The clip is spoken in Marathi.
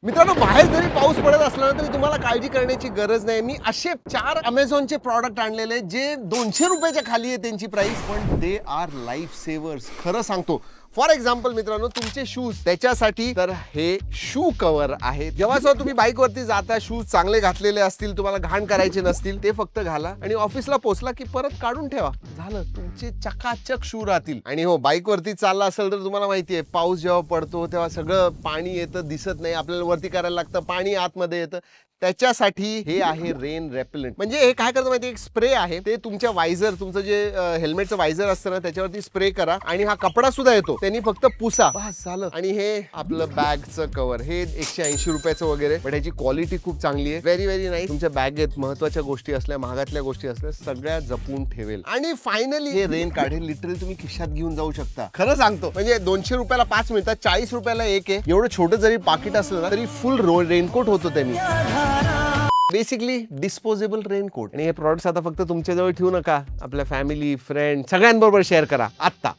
मित्रांनो, बाहेर जरी पाऊस पडत असला तरी तुम्हाला काळजी करण्याची गरज नाही। मी असे 4 Amazonचे प्रॉडक्ट आणलेले जे 200 रुपयाच्या खाली आहे त्यांची प्राइस, पण दे आर लाईफ सेवर्स। खरं सांगतो, फॉर एक्झाम्पल मित्रांनो, तुमचे शूज त्याच्यासाठी तर हे शू कव्हर आहे। जेव्हा तुम्ही बाईक वरती जाता, शूज चांगले घातलेले असतील, तुम्हाला घाण करायचे नसतील, ते फक्त घाला आणि ऑफिसला पोहोचला की परत काढून ठेवा, झालं, तुमचे चकाचक शू राहतील। आणि हो, बाईक वरती चालला असेल तर तुम्हाला माहिती आहे, पाऊस जेव्हा पडतो तेव्हा सगळं पाणी येतं, दिसत नाही, आपल्याला वरती करायला लागतं, पाणी आतमध्ये येतं। त्याच्यासाठी हे आहे रेन रेपेलेंट। म्हणजे हे काय करतं माहिती, एक स्प्रे आहे, ते तुमच्या वायझर, तुमचं जे हेल्मेटचं वायझर असतं ना, त्याच्यावरती स्प्रे करा आणि हा कपडा सुद्धा येतो, त्यांनी फक्त पुसा, बस झालं। आणि हे आपलं बॅगचं कव्हर, हे 180 रुपयाचं वगैरे, पण ह्याची क्वालिटी खूप चांगली आहे, व्हेरी व्हेरी नाईस। तुमच्या बॅगेत महत्त्वाच्या गोष्टी असल्या, महागातल्या गोष्टी असल्या, सगळ्या जपून ठेवेल। आणि फायनली हे रेन कार्ड, हे लिटरली तुम्ही खिशात घेऊन जाऊ शकता। खरं सांगतो, म्हणजे 200 रुपयाला 5 मिळतात, 40 रुपयाला एक आहे। एवढं छोटं जरी पाकिट असलं ना तरी फुल रेनकोट होतो त्यांनी। Basically disposable raincoat. आणि हे प्रॉडक्ट्स आता फक्त तुमच्याजवळ ठेवू नका, आपल्या फॅमिली, फ्रेंड सगळ्यांबरोबर शेअर करा आत्ता।